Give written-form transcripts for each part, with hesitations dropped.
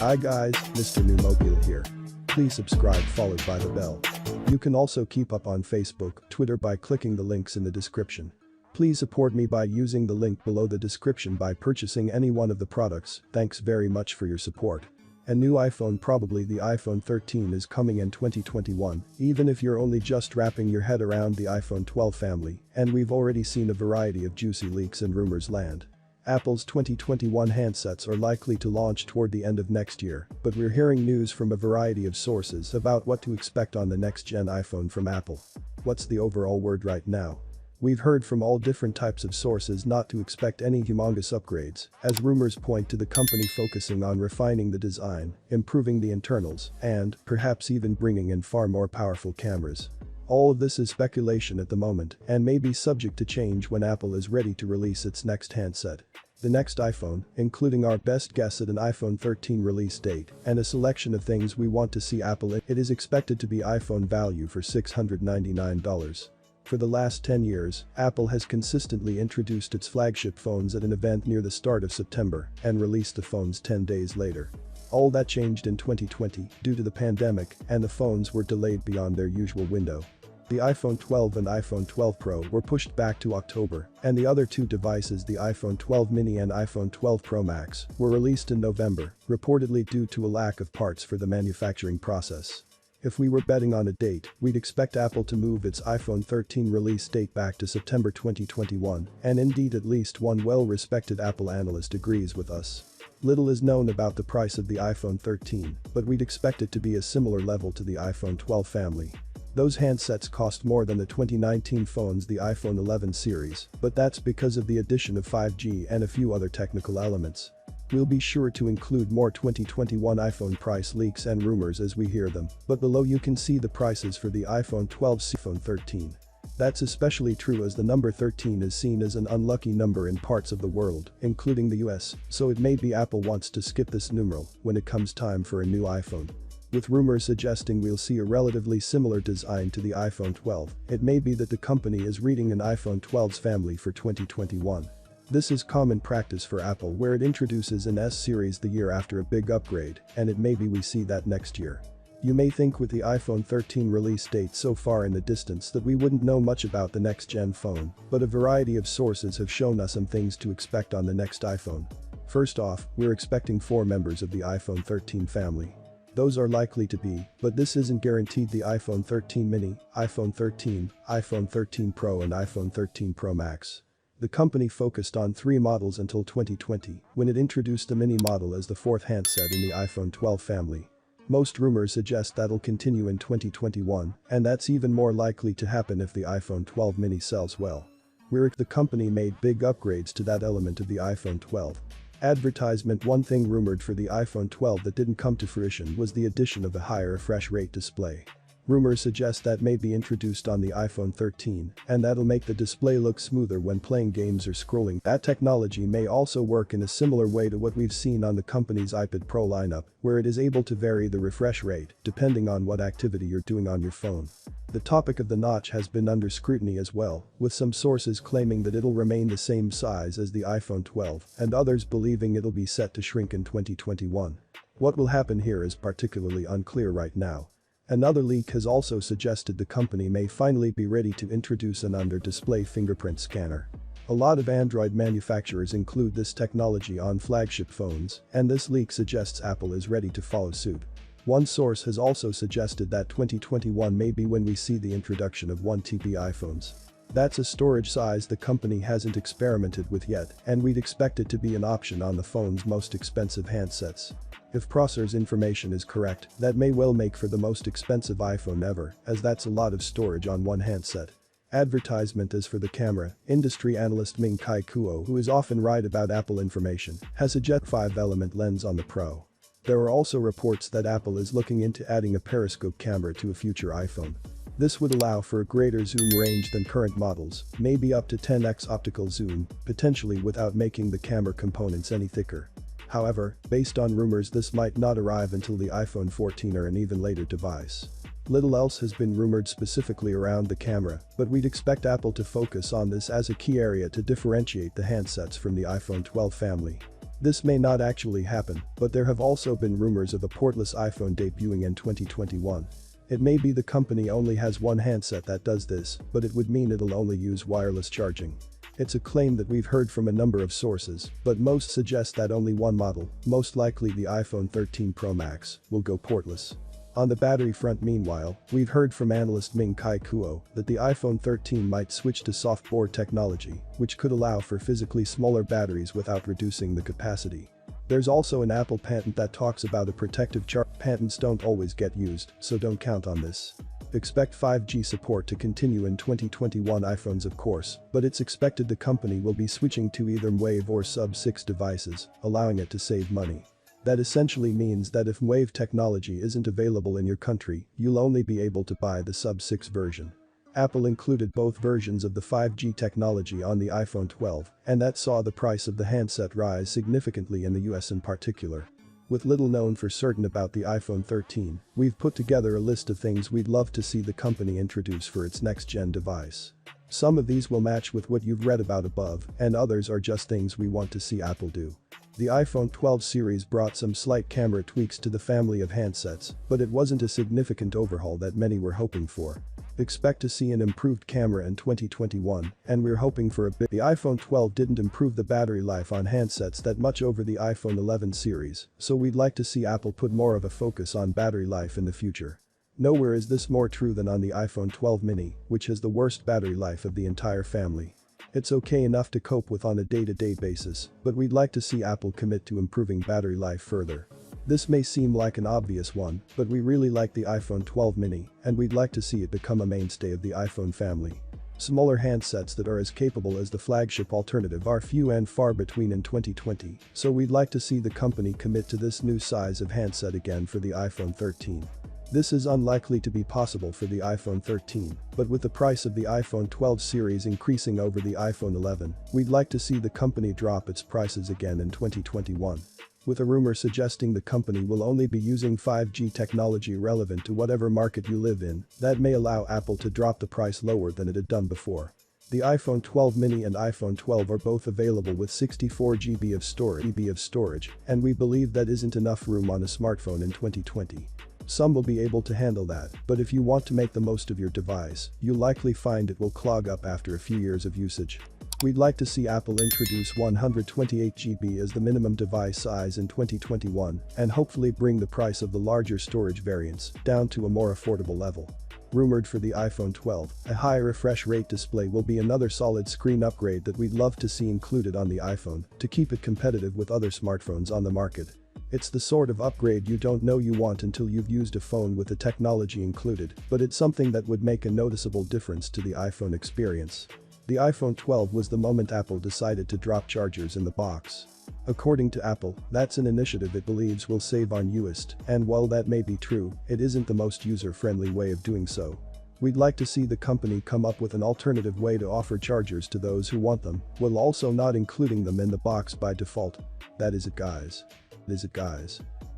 Hi guys, Mr. New Mobile here. Please subscribe followed by the bell. You can also keep up on Facebook, Twitter by clicking the links in the description. Please support me by using the link below the description by purchasing any one of the products. Thanks very much for your support. A new iPhone, probably the iPhone 13, is coming in 2021, even if you're only just wrapping your head around the iPhone 12 family, and we've already seen a variety of juicy leaks and rumors land. Apple's 2021 handsets are likely to launch toward the end of next year, but we're hearing news from a variety of sources about what to expect on the next-gen iPhone from Apple. What's the overall word right now? We've heard from all different types of sources not to expect any humongous upgrades, as rumors point to the company focusing on refining the design, improving the internals, and, perhaps even bringing in far more powerful cameras. All of this is speculation at the moment and may be subject to change when Apple is ready to release its next handset. The next iPhone, including our best guess at an iPhone 13 release date and a selection of things we want to see Apple in, it is expected to be iPhone value for $699. For the last 10 years, Apple has consistently introduced its flagship phones at an event near the start of September and released the phones 10 days later. All that changed in 2020 due to the pandemic, and the phones were delayed beyond their usual window. The iPhone 12 and iPhone 12 Pro were pushed back to October, and the other two devices, the iPhone 12 mini and iPhone 12 Pro Max, were released in November, reportedly due to a lack of parts for the manufacturing process. If we were betting on a date, we'd expect Apple to move its iPhone 13 release date back to September 2021, and indeed at least one well-respected Apple analyst agrees with us. Little is known about the price of the iPhone 13, but we'd expect it to be a similar level to the iPhone 12 family. Those handsets cost more than the 2019 phones, the iPhone 11 series, but that's because of the addition of 5G and a few other technical elements. We'll be sure to include more 2021 iPhone price leaks and rumors as we hear them, but below you can see the prices for the iPhone 12 and iPhone 13. That's especially true as the number 13 is seen as an unlucky number in parts of the world, including the US, so it may be Apple wants to skip this numeral when it comes time for a new iPhone. With rumors suggesting we'll see a relatively similar design to the iPhone 12, it may be that the company is reading an iPhone 12's family for 2021. This is common practice for Apple, where it introduces an S series the year after a big upgrade, and it may be we see that next year. You may think with the iPhone 13 release date so far in the distance that we wouldn't know much about the next-gen phone, but a variety of sources have shown us some things to expect on the next iPhone. First off, we're expecting 4 members of the iPhone 13 family. Those are likely to be, but this isn't guaranteed, the iPhone 13 mini, iPhone 13, iPhone 13 Pro and iPhone 13 Pro Max. The company focused on 3 models until 2020, when it introduced the mini model as the 4th handset in the iPhone 12 family. Most rumors suggest that'll continue in 2021, and that's even more likely to happen if the iPhone 12 mini sells well. The company made big upgrades to that element of the iPhone 12. Advertisement. One thing rumored for the iPhone 12 that didn't come to fruition was the addition of a higher refresh rate display. Rumors suggest that may be introduced on the iPhone 13, and that'll make the display look smoother when playing games or scrolling. That technology may also work in a similar way to what we've seen on the company's iPad Pro lineup, where it is able to vary the refresh rate depending on what activity you're doing on your phone. The topic of the notch has been under scrutiny as well, with some sources claiming that it'll remain the same size as the iPhone 12 and others believing it'll be set to shrink in 2021. What will happen here is particularly unclear right now. Another leak has also suggested the company may finally be ready to introduce an under-display fingerprint scanner. A lot of Android manufacturers include this technology on flagship phones, and this leak suggests Apple is ready to follow suit. One source has also suggested that 2021 may be when we see the introduction of 1TB iPhones. That's a storage size the company hasn't experimented with yet, and we'd expect it to be an option on the phone's most expensive handsets. If Prosser's information is correct, that may well make for the most expensive iPhone ever, as that's a lot of storage on one handset. Advertisement. As for the camera, industry analyst Ming-Chi Kuo, who is often right about Apple information, has a Jet 5-element lens on the Pro. There are also reports that Apple is looking into adding a periscope camera to a future iPhone. This would allow for a greater zoom range than current models, maybe up to 10x optical zoom, potentially without making the camera components any thicker. However, based on rumors, this might not arrive until the iPhone 14 or an even later device. Little else has been rumored specifically around the camera, but we'd expect Apple to focus on this as a key area to differentiate the handsets from the iPhone 12 family. This may not actually happen, but there have also been rumors of a portless iPhone debuting in 2021. It may be the company only has one handset that does this, but it would mean it'll only use wireless charging. It's a claim that we've heard from a number of sources, but most suggest that only one model, most likely the iPhone 13 Pro Max, will go portless. On the battery front meanwhile, we've heard from analyst Ming-Chi Kuo that the iPhone 13 might switch to soft-bore technology, which could allow for physically smaller batteries without reducing the capacity. There's also an Apple patent that talks about a protective charge. Patents don't always get used, so don't count on this. Expect 5G support to continue in 2021 iPhones of course, but it's expected the company will be switching to either Wave or Sub-6 devices, allowing it to save money. That essentially means that if Wave technology isn't available in your country, you'll only be able to buy the Sub-6 version. Apple included both versions of the 5G technology on the iPhone 12, and that saw the price of the handset rise significantly in the US in particular. With little known for certain about the iPhone 13, we've put together a list of things we'd love to see the company introduce for its next-gen device. Some of these will match with what you've read about above, and others are just things we want to see Apple do. The iPhone 12 series brought some slight camera tweaks to the family of handsets, but it wasn't a significant overhaul that many were hoping for. Expect to see an improved camera in 2021, and we're hoping for a bit. The iPhone 12 didn't improve the battery life on handsets that much over the iPhone 11 series, so we'd like to see Apple put more of a focus on battery life in the future. Nowhere is this more true than on the iPhone 12 mini, which has the worst battery life of the entire family. It's okay enough to cope with on a day-to-day basis, but we'd like to see Apple commit to improving battery life further. This may seem like an obvious one, but we really like the iPhone 12 mini, and we'd like to see it become a mainstay of the iPhone family. Smaller handsets that are as capable as the flagship alternative are few and far between in 2020, so we'd like to see the company commit to this new size of handset again for the iPhone 13. This is unlikely to be possible for the iPhone 13, but with the price of the iPhone 12 series increasing over the iPhone 11, we'd like to see the company drop its prices again in 2021. With a rumor suggesting the company will only be using 5G technology relevant to whatever market you live in, that may allow Apple to drop the price lower than it had done before. The iPhone 12 mini and iPhone 12 are both available with 64GB of storage, and we believe that isn't enough room on a smartphone in 2020. Some will be able to handle that, but if you want to make the most of your device, you'll likely find it will clog up after a few years of usage. We'd like to see Apple introduce 128GB as the minimum device size in 2021 and hopefully bring the price of the larger storage variants down to a more affordable level. Rumored for the iPhone 12, a high refresh rate display will be another solid screen upgrade that we'd love to see included on the iPhone to keep it competitive with other smartphones on the market. It's the sort of upgrade you don't know you want until you've used a phone with the technology included, but it's something that would make a noticeable difference to the iPhone experience. The iPhone 12 was the moment Apple decided to drop chargers in the box. According to Apple, that's an initiative it believes will save on USD, and while that may be true, it isn't the most user-friendly way of doing so. We'd like to see the company come up with an alternative way to offer chargers to those who want them, while also not including them in the box by default. That is it guys.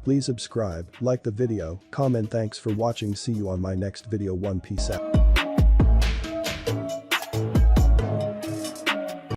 Please subscribe, like the video, comment. Thanks for watching. See you on my next video. One peace out.